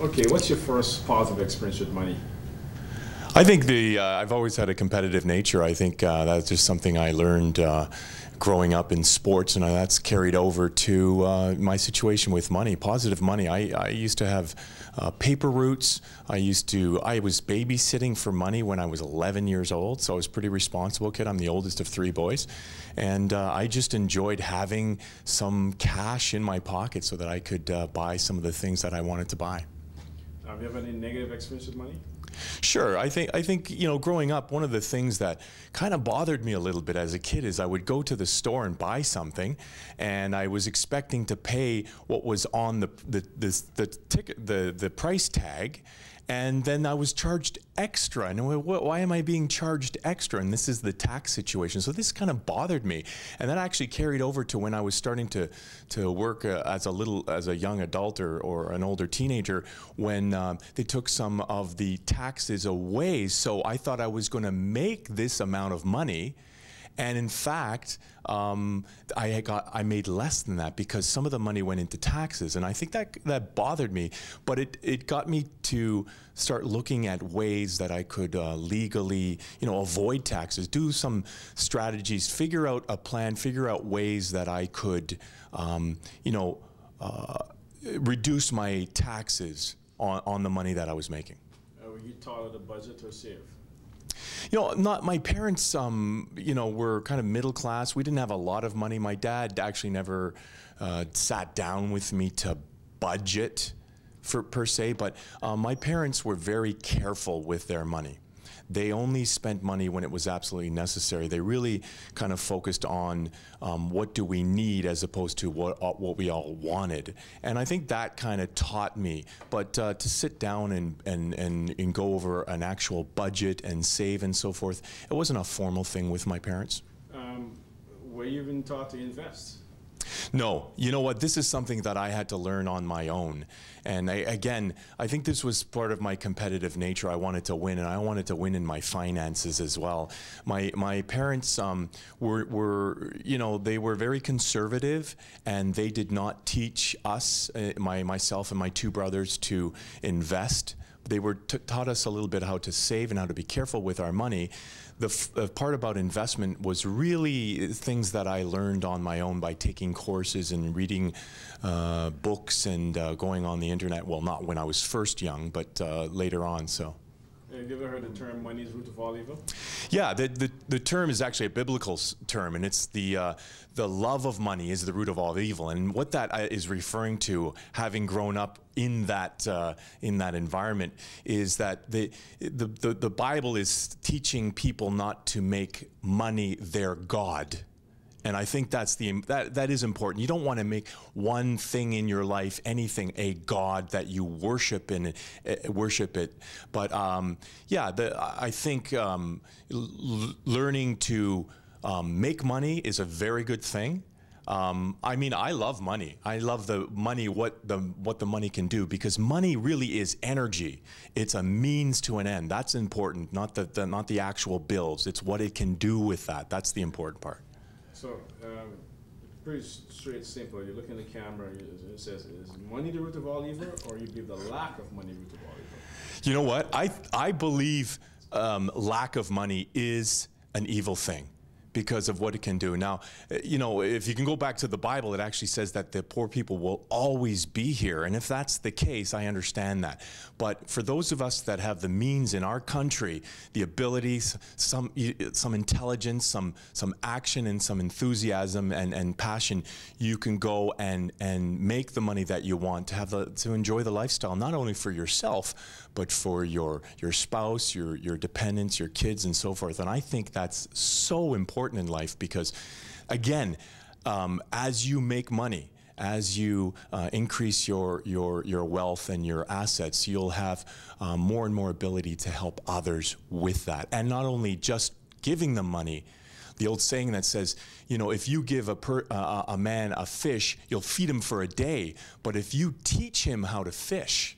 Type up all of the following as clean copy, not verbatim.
Okay, what's your first positive experience with money? I think I've always had a competitive nature. I think that's just something I learned growing up in sports, and that's carried over to my situation with money, positive money. I used to have paper routes. I was babysitting for money when I was 11 years old, so I was a pretty responsible kid. I'm the oldest of three boys, and I just enjoyed having some cash in my pocket so that I could buy some of the things that I wanted to buy. Have you ever had any negative experience with money? Sure. I think growing up, one of the things that kind of bothered me a little bit as a kid is I would go to the store and buy something, and I was expecting to pay what was on the price tag, and then I was charged extra. And why am I being charged extra? And this is the tax situation. So this kind of bothered me, and that actually carried over to when I was starting to work as a young adult or an older teenager, when they took some of the taxes away. So I thought I was going to make this amount of money. And in fact, I made less than that because some of the money went into taxes, and I think that bothered me. But it got me to start looking at ways that I could legally, avoid taxes, do some strategies, figure out a plan, figure out ways that I could, reduce my taxes on the money that I was making. Were you taught how to budget or save? Not my parents. Were kind of middle class. We didn't have a lot of money. My dad actually never sat down with me to budget per se. But my parents were very careful with their money. They only spent money when it was absolutely necessary. They really kind of focused on what do we need as opposed to what we all wanted. And I think that kind of taught me. But to sit down and go over an actual budget and save and so forth, it wasn't a formal thing with my parents. Were you even taught to invest? No. You know what? This is something that I had to learn on my own. And I think this was part of my competitive nature. I wanted to win, and I wanted to win in my finances as well. My parents they were very conservative, and they did not teach us, myself and my two brothers, to invest. They taught us a little bit how to save and how to be careful with our money. The part about investment was really things that I learned on my own by taking courses and reading books and going on the internet. Well, not when I was first young, but later on. So. Have you ever heard the term "money is the root of all evil"? Yeah, the term is actually a biblical term, and it's the love of money is the root of all evil. And what that is referring to, having grown up in that environment, is that the Bible is teaching people not to make money their god. And I think that is important. You don't want to make one thing in your life, anything, a god that you worship and worship it. But I think learning to make money is a very good thing. I love money. I love the money, what the money can do, because money really is energy. It's a means to an end. That's important, not the actual bills. It's what it can do with that. That's the important part. So, pretty straight, simple. You look in the camera, it says, is money the root of all evil, or you believe the lack of money root of all evil? You know what? I believe lack of money is an evil thing, because of what it can do. Now, if you can go back to the Bible, it actually says that the poor people will always be here. And if that's the case, I understand that. But for those of us that have the means in our country, the abilities, some intelligence, some action, and some enthusiasm and passion, you can go and make the money that you want to enjoy the lifestyle, not only for yourself, but for your spouse, your dependents, your kids, and so forth. And I think that's so important in life, because again, as you make money, as you increase your wealth and your assets, you'll have more and more ability to help others with that. And not only just giving them money. The old saying that says, if you give a man a fish, you'll feed him for a day. But if you teach him how to fish,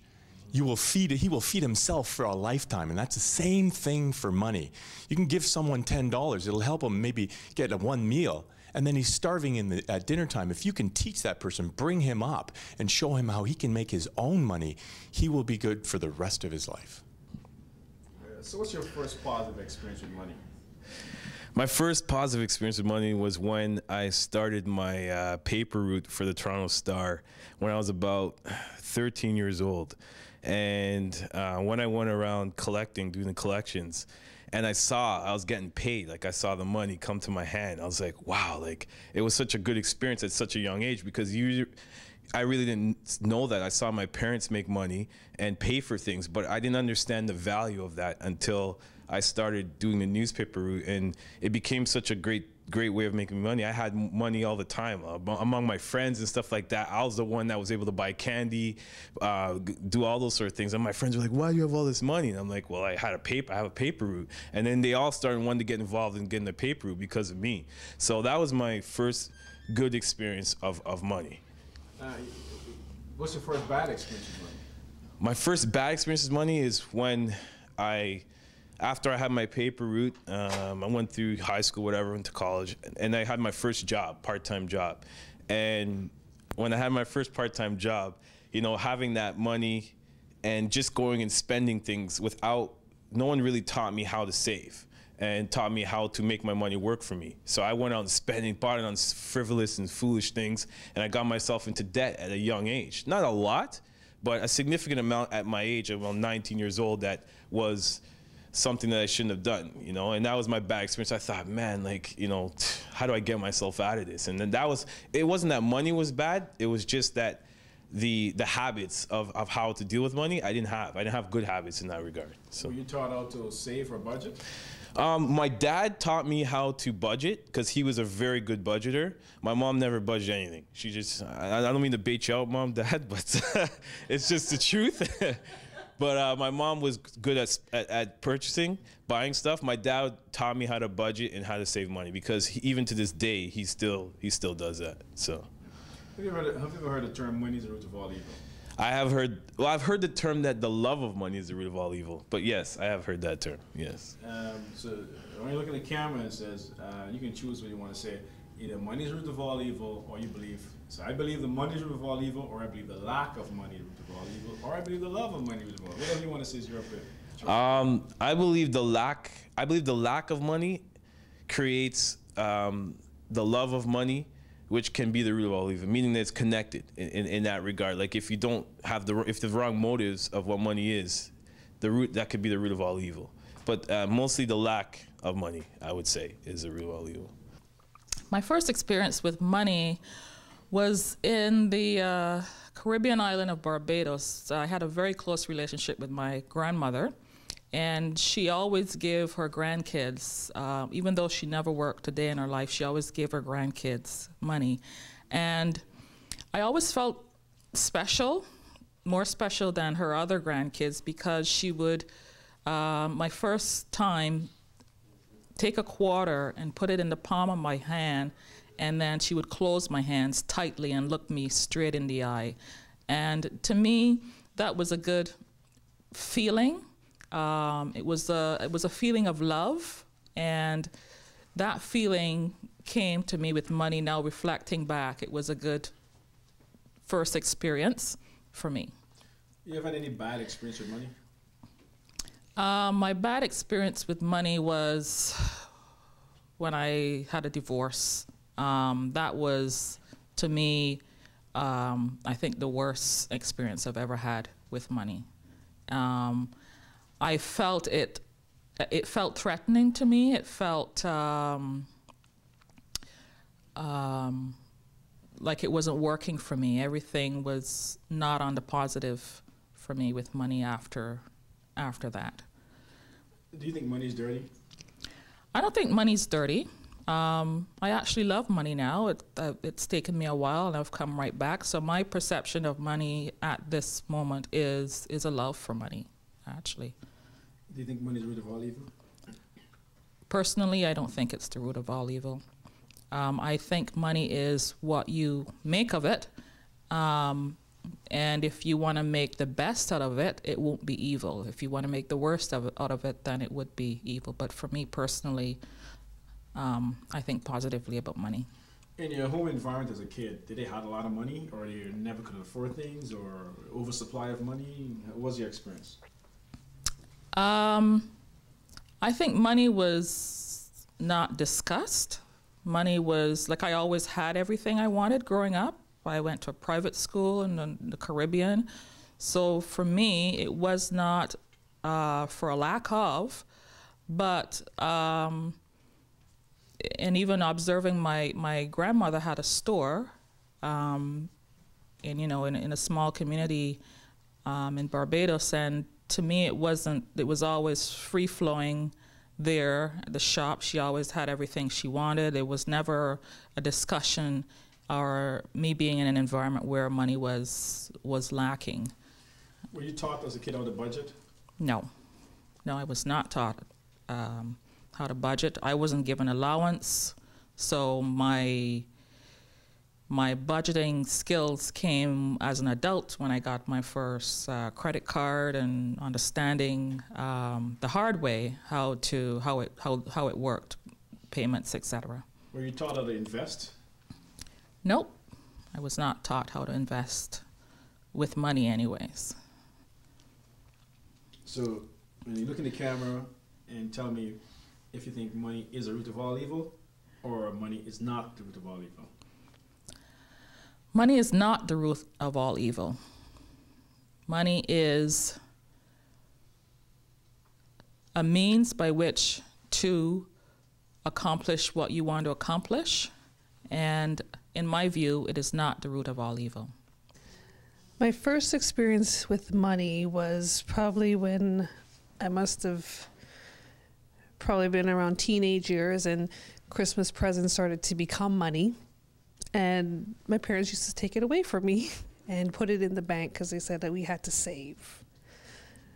he will feed himself for a lifetime. And that's the same thing for money. You can give someone $10. It'll help him maybe get one meal. and then he's starving at dinner time, if you can teach that person, bring him up, and show him how he can make his own money, he will be good for the rest of his life. So what's your first positive experience with money? My first positive experience with money was when I started my paper route for the Toronto Star when I was about 13 years old. And when I went around collecting, doing the collections, and I was getting paid, like I saw the money come to my hand. I was like, wow, like it was such a good experience at such a young age, because I really didn't know that. I saw my parents make money and pay for things, but I didn't understand the value of that until I started doing the newspaper route, and it became such a great way of making money. I had money all the time among my friends and stuff like that. I was the one that was able to buy candy, do all those sort of things. And my friends were like, "Why do you have all this money?" And I'm like, "Well, I have a paper route." And then they all started wanting to get involved in getting the paper route because of me. So that was my first good experience of money. What's your first bad experience with money? My first bad experience with money is when after I had my paper route, I went through high school, whatever, went to college, and I had my first job, part-time job. And when I had my first part-time job, you know, having that money and just going and spending things no one really taught me how to save and taught me how to make my money work for me. So I went out and bought it on frivolous and foolish things, and I got myself into debt at a young age. Not a lot, but a significant amount at my age, around 19 years old, that was something that I shouldn't have done, you know, and that was my bad experience. I thought, man, like, you know, how do I get myself out of this? And then it wasn't that money was bad, it was just that the habits of how to deal with money, I didn't have good habits in that regard. So were you taught how to save or budget? My dad taught me how to budget because he was a very good budgeter. My mom never budgeted anything. She just, I don't mean to bait you out, Mom, Dad, but it's just the truth. But my mom was good at purchasing, buying stuff. My dad taught me how to budget and how to save money, because even to this day, he still does that. So, have you ever heard the term "money is the root of all evil"? I've heard the term that the love of money is the root of all evil. But yes, I have heard that term. Yes. So when you look at the camera, it says you can choose what you want to say. Either money is the root of all evil, or you believe. So I believe the money is the root of all evil, or I believe the lack of money is the root of all evil, or I believe the love of money is the root of all evil. Whatever you want to say is your opinion. I believe the lack of money creates the love of money, which can be the root of all evil, meaning that it's connected in that regard. Like if you don't have the wrong motives of what money is, that could be the root of all evil. But mostly the lack of money, I would say, is the root of all evil. My first experience with money was in the Caribbean island of Barbados. I had a very close relationship with my grandmother, and she always gave her grandkids, even though she never worked a day in her life, she always gave her grandkids money. And I always felt special, more special than her other grandkids, because she would, my first time, take a quarter and put it in the palm of my hand, and then she would close my hands tightly and look me straight in the eye. And to me, that was a good feeling. It was a feeling of love, and that feeling came to me with money. Now reflecting back, it was a good first experience for me. You ever had any bad experience with money? My bad experience with money was when I had a divorce. That was, to me, I think the worst experience I've ever had with money. I felt it felt threatening to me. It felt like it wasn't working for me. Everything was not on the positive for me with money after that. Do you think money's dirty? I don't think money's dirty. I actually love money now. It's taken me a while, and I've come right back. So my perception of money at this moment is a love for money, actually. Do you think money is the root of all evil? Personally, I don't think it's the root of all evil. I think money is what you make of it. And if you want to make the best out of it, it won't be evil. If you want to make the worst out of it, then it would be evil. But for me personally, I think positively about money. In your home environment as a kid, did they have a lot of money, or you never could afford things, or oversupply of money? What was your experience? I think money was not discussed. Money was, like, I always had everything I wanted growing up. I went to a private school in the Caribbean. So for me, it was not for a lack of, but, and even observing my grandmother had a store, in a small community in Barbados, and to me it was always free flowing there. The shop, she always had everything she wanted. There was never a discussion or me being in an environment where money was lacking. Were you taught as a kid how to budget? No, I was not taught how to budget. I wasn't given allowance, so my budgeting skills came as an adult when I got my first credit card and understanding the hard way how it worked, payments, etc. Were you taught how to invest? Nope, I was not taught how to invest with money anyways. So when you look in the camera and tell me if you think money is a root of all evil or money is not the root of all evil. Money is not the root of all evil. Money is a means by which to accomplish what you want to accomplish, and in my view, it is not the root of all evil. My first experience with money was probably when I must have probably been around teenage years, and Christmas presents started to become money. And my parents used to take it away from me and put it in the bank because they said that we had to save.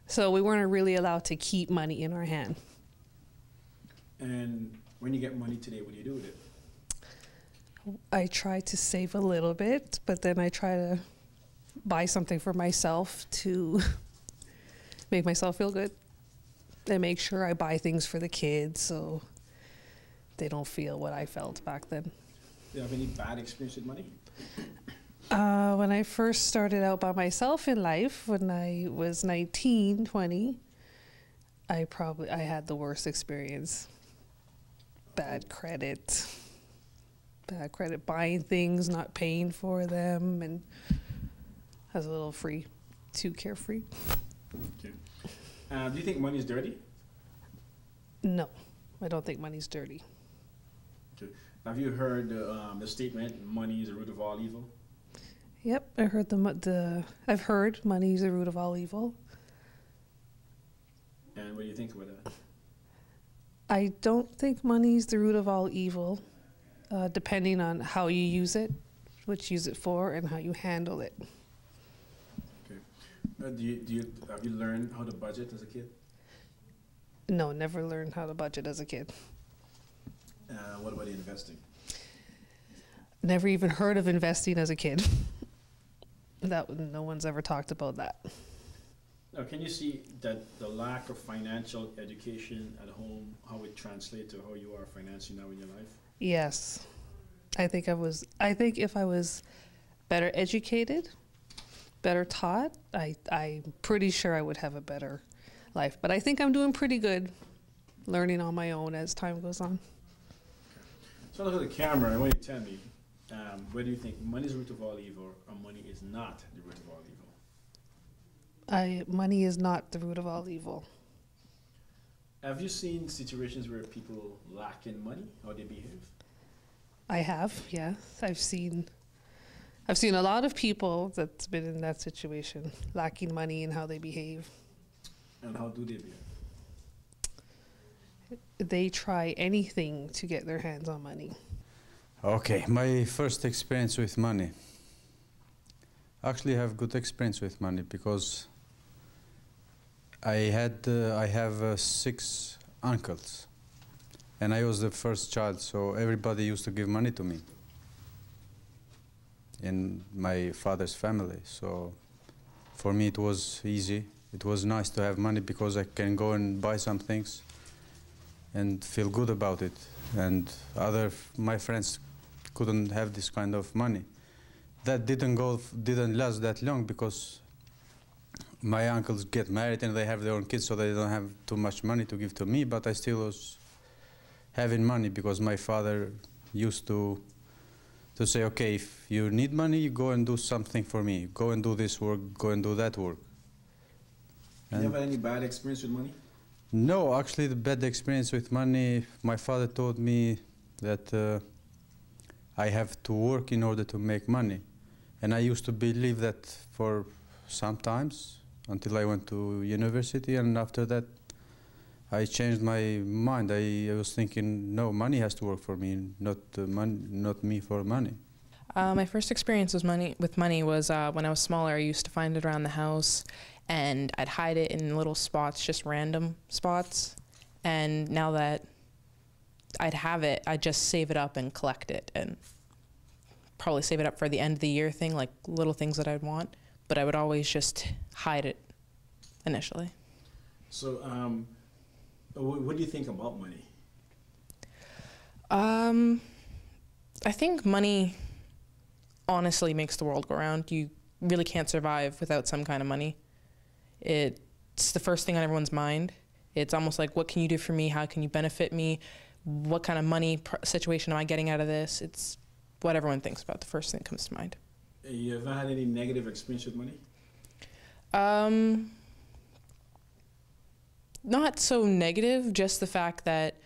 So we weren't really allowed to keep money in our hand. And when you get money today, what do you do with it? I try to save a little bit, but then I try to buy something for myself to make myself feel good and make sure I buy things for the kids so they don't feel what I felt back then. Do you have any bad experience with money? When I first started out by myself in life, when I was 19, 20, I had the worst experience. Bad credit, buying things, not paying for them, and I was a little too carefree. Okay. Do you think money is dirty? No, I don't think money's dirty. Okay. Have you heard the statement, money is the root of all evil? Yep, I heard I've heard money is the root of all evil. And what do you think about that? I don't think money is the root of all evil, depending on how you use it, what you use it for, and how you handle it. Okay. Have you learned how to budget as a kid? No, never learned how to budget as a kid. What about investing? Never even heard of investing as a kid. No one's ever talked about that. Now, can you see that the lack of financial education at home, how it translates to how you are financially now in your life? Yes. I think if I was better educated, better taught, I'm pretty sure I would have a better life. But I think I'm doing pretty good learning on my own as time goes on. So look at the camera and want you to tell me, whether you think money is the root of all evil or money is not the root of all evil? Money is not the root of all evil. Have you seen situations where people lack in money, how they behave? I have, yes. I've seen a lot of people that's been in that situation, lacking money and how they behave. And how do they behave? They try anything to get their hands on money. Okay, my first experience with money. Actually, I have good experience with money because I have 6 uncles, and I was the first child, so everybody used to give money to me in my father's family. So for me, it was easy. It was nice to have money because I can go and buy some things and feel good about it. And my friends couldn't have this kind of money. That didn't last that long because my uncles get married and they have their own kids, so they don't have too much money to give to me, but I still was having money because my father used to say, okay, if you need money, you go and do something for me. Go and do this work, go and do that work. You ever had any bad experience with money? No, actually the bad experience with money, my father told me that I have to work in order to make money. And I used to believe that for some times, until I went to university, and after that I changed my mind. I was thinking, no, money has to work for me, not me for money. My first experience with money was when I was smaller. I used to find it around the house, and I'd hide it in little spots, just random spots. And now that I'd have it, I'd just save it up and collect it, and probably save it up for the end of the year thing, like little things that I'd want. But I would always just hide it initially. So, what do you think about money? I think money honestly makes the world go round. You really can't survive without some kind of money. It's the first thing on everyone's mind. It's almost like, what can you do for me? How can you benefit me? What kind of money situation am I getting out of this? It's what everyone thinks about, the first thing that comes to mind. You ever had any negative experience with money? Not so negative, just the fact that,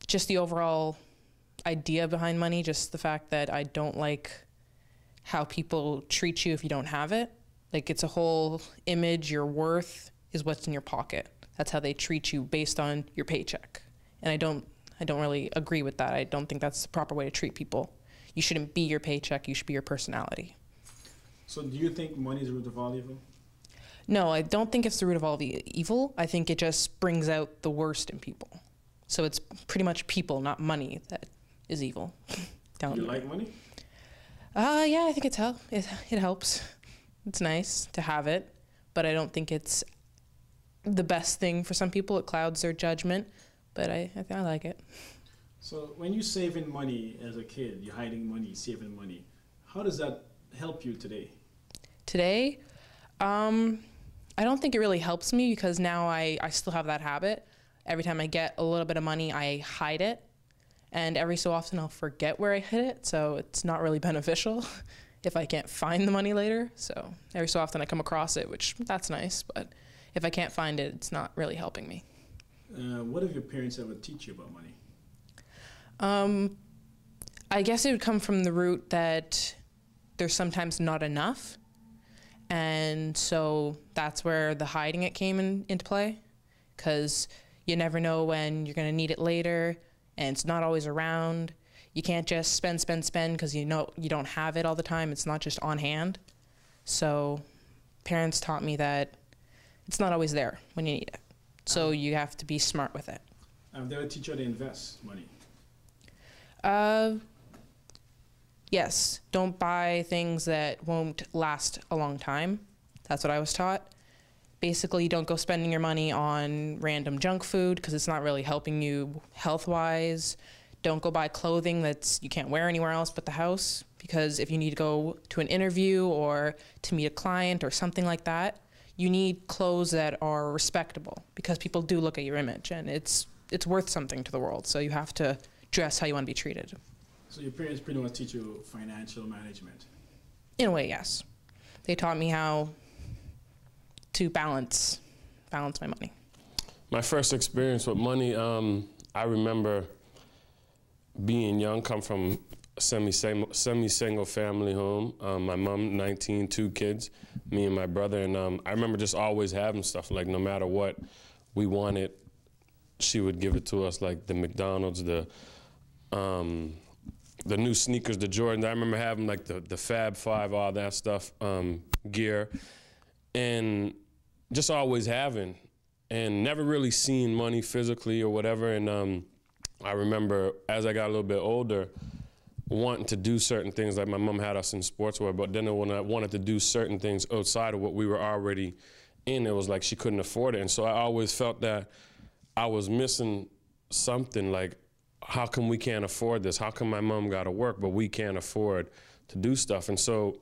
just the overall idea behind money, just the fact that I don't like how people treat you if you don't have it. Like, it's a whole image, your worth is what's in your pocket. That's how they treat you based on your paycheck. And I don't really agree with that. I don't think that's the proper way to treat people. You shouldn't be your paycheck, you should be your personality. So do you think money is the root of all evil? No, I don't think it's the root of all the evil. I think it just brings out the worst in people. So it's pretty much people, not money, that is evil. Do you like money? Yeah, I think it helps. It's nice to have it, but I don't think it's the best thing for some people. It clouds their judgment, but I like it. So when you saving money as a kid, you're hiding money, saving money, how does that help you today? Today, I don't think it really helps me because now I still have that habit. Every time I get a little bit of money, I hide it. And every so often I'll forget where I hid it, so it's not really beneficial if I can't find the money later. So every so often I come across it, which that's nice, but if I can't find it, it's not really helping me. What have your parents ever teach you about money? I guess it would come from the root that there's sometimes not enough. And so that's where the hiding it came into play, because you never know when you're going to need it later, and it's not always around. You can't just spend because you know you don't have it all the time. It's not just on hand. So parents taught me that it's not always there when you need it. So you have to be smart with it. They would teach you how to invest money. Yes, don't buy things that won't last a long time. That's what I was taught. Basically, you don't go spending your money on random junk food because it's not really helping you health-wise. Don't go buy clothing that's you can't wear anywhere else but the house, because if you need to go to an interview or to meet a client or something like that, you need clothes that are respectable, because people do look at your image and it's worth something to the world. So you have to dress how you want to be treated. So your parents pretty much teach you financial management? In a way, yes. They taught me how to balance my money. My first experience with money, I remember being young, come from a semi-single family home. My mom, 19, 2 kids, me and my brother, and I remember just always having stuff, like no matter what we wanted, she would give it to us, like the McDonald's, the new sneakers, the Jordans. I remember having like the Fab Five, all that stuff, gear, and just always having, and never really seeing money physically or whatever. And I remember as I got a little bit older, wanting to do certain things, like my mom had us in sportswear, but then when I wanted to do certain things outside of what we were already in, it was like she couldn't afford it. And so I always felt that I was missing something, like how come we can't afford this? How come my mom got to work, but we can't afford to do stuff? And so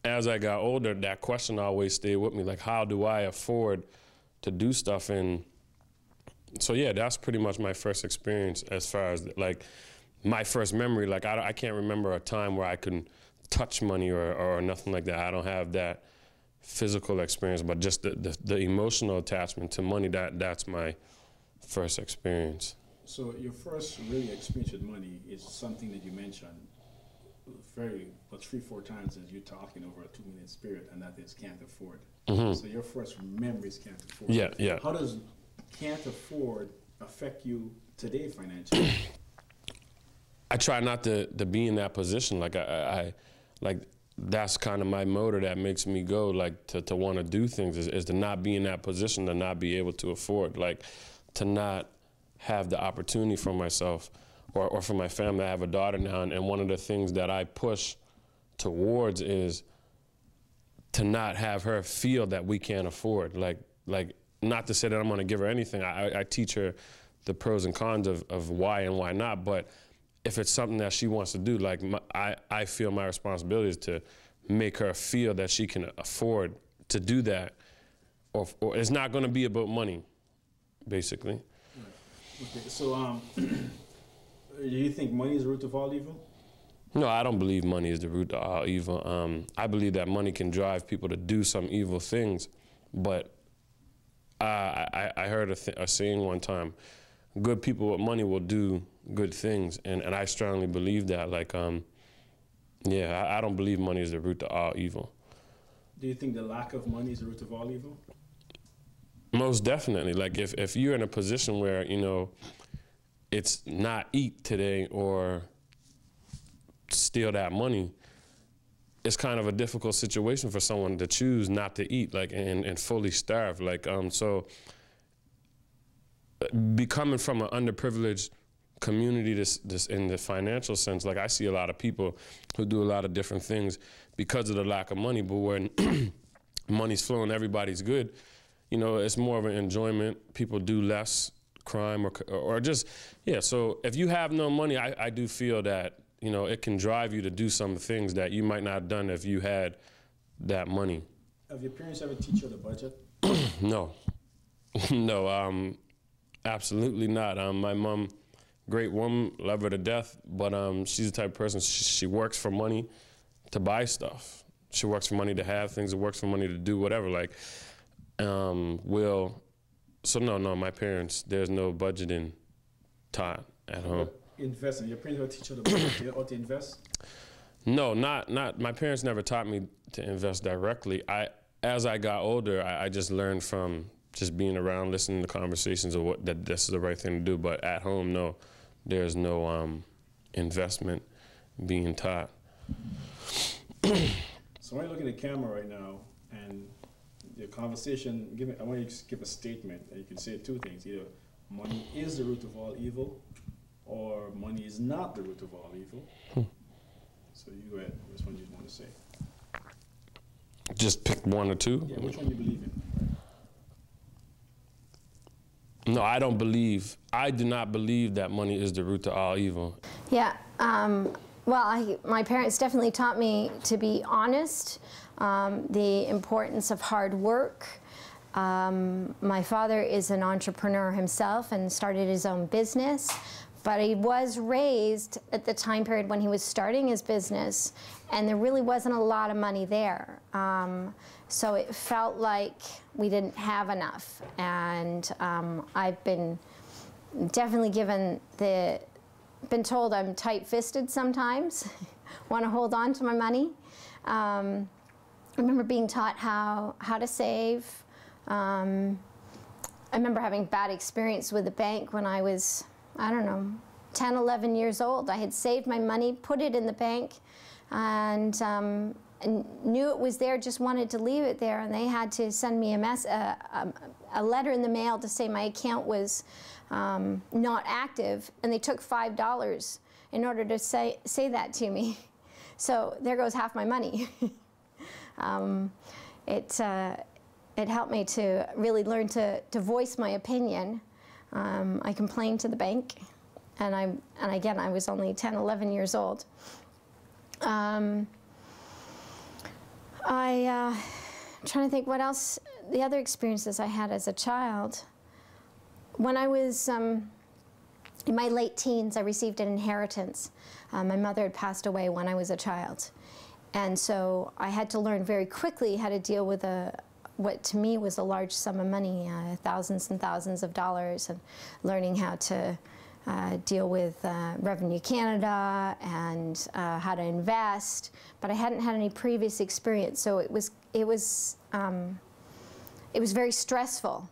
as I got older, that question always stayed with me, like, how do I afford to do stuff? And so, yeah, that's pretty much my first experience as far as, like, my first memory. Like, I can't remember a time where I couldn't touch money or nothing like that. I don't have that physical experience, but just the emotional attachment to money, that's my first experience. So your first really experience with money is something that you mentioned very, but 3-4 times as you're talking over a 2-minute period, and that is can't afford. So your first memory is can't afford. Yeah. How does can't afford affect you today financially? I try not to be in that position. Like I that's kind of my motor that makes me go, like, to want to do things is to not be in that position, to not be able to afford, like, to not have the opportunity for myself or for my family. I have a daughter now, and one of the things that I push towards is to not have her feel that we can't afford. Like not to say that I'm going to give her anything. I teach her the pros and cons of why and why not, but if it's something that she wants to do, like, I feel my responsibility is to make her feel that she can afford to do that, or it's not going to be about money, basically. Okay, so do you think money is the root of all evil? No, I don't believe money is the root of all evil. I believe that money can drive people to do some evil things, but I heard a saying one time, good people with money will do good things, and I strongly believe that. Like, yeah, I don't believe money is the root of all evil. Do you think the lack of money is the root of all evil? Most definitely. Like, if you're in a position where, you know, it's not eat today or steal that money, it's kind of a difficult situation for someone to choose not to eat, like, and fully starve. Like, so becoming from an underprivileged community, this in the financial sense, like, I see a lot of people who do a lot of different things because of the lack of money, but when money's flowing, everybody's good. You know, it's more of an enjoyment. People do less crime or just, yeah. So if you have no money, I do feel that, you know, it can drive you to do some things that you might not have done if you had that money. Have your parents ever teach you the budget? No. No, absolutely not. My mom, great woman, love her to death, but she's the type of person, she works for money to buy stuff. She works for money to have things, it works for money to do whatever. Like, so no, my parents, there's no budgeting taught at home. Investing, your parents ever teach you the budget or to invest? No, not, my parents never taught me to invest directly. As I got older, I just learned from just being around, listening to conversations of that this is the right thing to do. But at home, no, there's no investment being taught. So when you look at the camera right now and your conversation, I want you to give a statement, and you can say two things: either money is the root of all evil, or money is not the root of all evil. So you go ahead. Which one do you want to say? Just pick one or two? Yeah, which one do you believe in? No, I do not believe that money is the root of all evil. Yeah, well, my parents definitely taught me to be honest, the importance of hard work. My father is an entrepreneur himself and started his own business, but he was raised at the time period when he was starting his business, and there really wasn't a lot of money there. So it felt like we didn't have enough, and I've been definitely been told I'm tight-fisted sometimes, want to hold on to my money. I remember being taught how to save. I remember having bad experience with the bank when I was, I don't know, 10, 11 years old. I had saved my money, put it in the bank, and knew it was there, just wanted to leave it there, and they had to send me a letter in the mail to say my account was not active, and they took $5 in order to say that to me. So there goes half my money. It helped me to really learn to voice my opinion. I complained to the bank, and again, I was only 10, 11 years old. I'm trying to think what else, the other experiences I had as a child. When I was in my late teens, I received an inheritance. My mother had passed away when I was a child. And so I had to learn very quickly how to deal with what to me was a large sum of money, thousands and thousands of dollars, and learning how to deal with Revenue Canada and how to invest. But I hadn't had any previous experience, so it was very stressful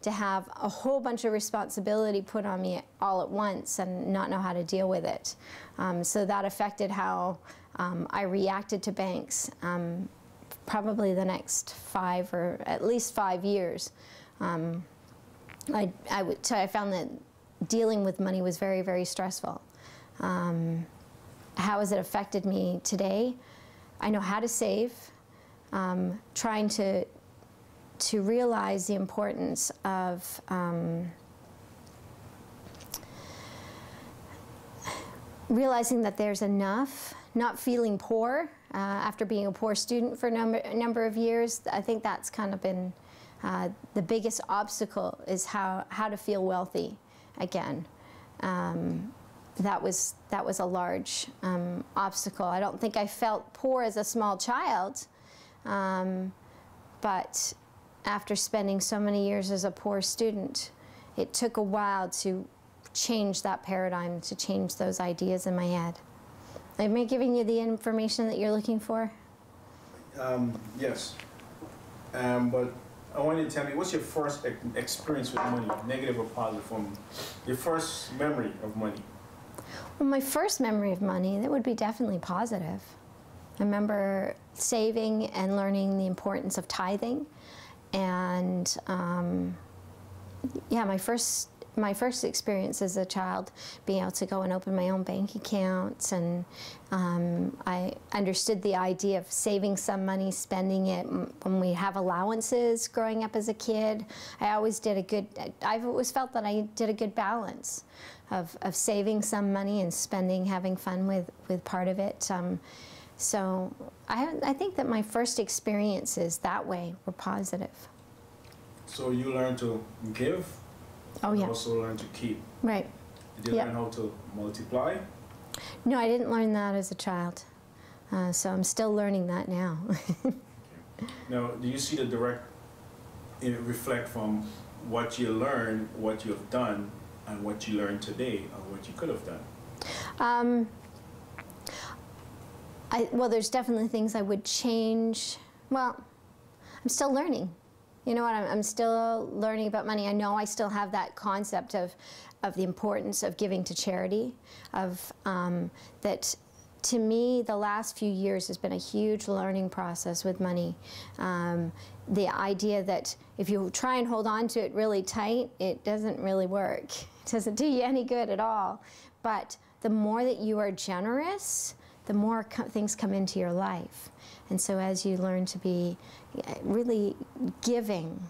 to have a whole bunch of responsibility put on me all at once and not know how to deal with it. So that affected how I reacted to banks. Probably the next 5 or at least 5 years. I found that dealing with money was very, very stressful. How has it affected me today? I know how to save, trying to realize the importance of realizing that there's enough, not feeling poor. After being a poor student for a number of years, I think that's kind of been the biggest obstacle, is how to feel wealthy again. That was a large obstacle. I don't think I felt poor as a small child, but after spending so many years as a poor student, it took a while to change that paradigm, to change those ideas in my head. Am I giving you the information that you're looking for? Yes. But I want you to tell me, what's your first experience with money, negative or positive, from your first memory of money? Well, my first memory of money, that would be definitely positive. I remember saving and learning the importance of tithing. And yeah, my first experience as a child, being able to go and open my own bank accounts, and I understood the idea of saving some money, spending it when we have allowances. Growing up as a kid, I've always felt that I did a good balance of saving some money and spending, having fun with part of it. So I think that my first experiences that way were positive. So you learned to give? Oh, yeah. Also learn to keep. Right. Did you learn how to multiply? No, I didn't learn that as a child. So I'm still learning that now. Okay. Now, do you see the direct reflect from what you learned, what you have done, and what you learned today, or what you could have done? Well, there's definitely things I would change. Well, I'm still learning. You know what, I'm still learning about money. I know I still have that concept of the importance of giving to charity, that to me, the last few years has been a huge learning process with money. The idea that if you try and hold on to it really tight, it doesn't really work. It doesn't do you any good at all. But the more that you are generous, the more things come into your life. And so as you learn to be really giving,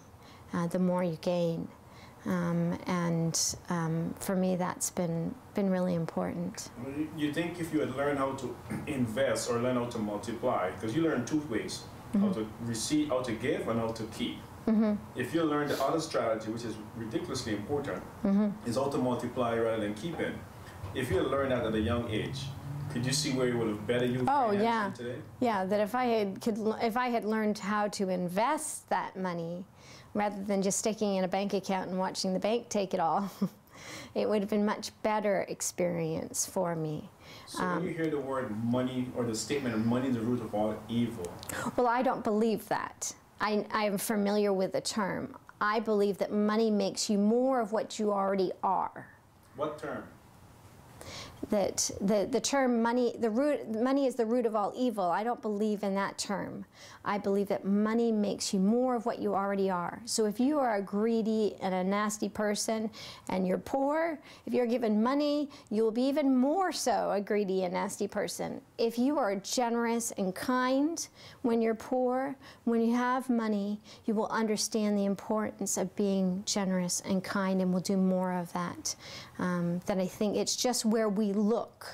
the more you gain. For me, that's been really important. You think if you had learned how to invest or learn how to multiply, because you learn 2 ways, how to receive, how to give, and how to keep. If you learn the other strategy, which is ridiculously important, is how to multiply rather than keeping. If you had learned that at a young age, could you see where it would have bettered you financially today? Yeah, that if I had learned how to invest that money, rather than just sticking in a bank account and watching the bank take it all, it would have been a much better experience for me. So when you hear the word money, or the statement of money is the root of all evil. Well, I don't believe that. I am familiar with the term. I believe that money makes you more of what you already are. What term? that the term money is the root of all evil. I don't believe in that term. I believe that money makes you more of what you already are. So if you are a greedy and a nasty person and you're poor, if you're given money, you will be even more so a greedy and nasty person. If you are generous and kind when you're poor, when you have money, you will understand the importance of being generous and kind, and will do more of that. Then I think it's just where we look.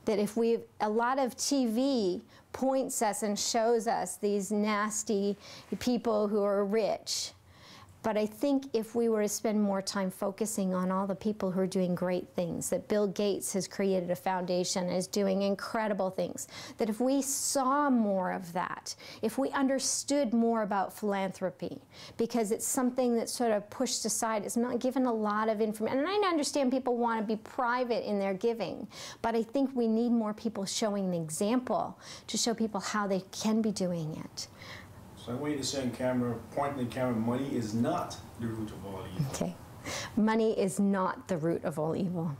That if a lot of TV points us and shows us these nasty people who are rich. But I think if we were to spend more time focusing on all the people who are doing great things, that Bill Gates has created a foundation, is doing incredible things, that if we saw more of that, if we understood more about philanthropy, because it's something that's sort of pushed aside, it's not given a lot of information. And I understand people want to be private in their giving, but I think we need more people showing an example to show people how they can be doing it. So I want you to say on camera, pointing the camera, money is not the root of all evil. Okay. Money is not the root of all evil.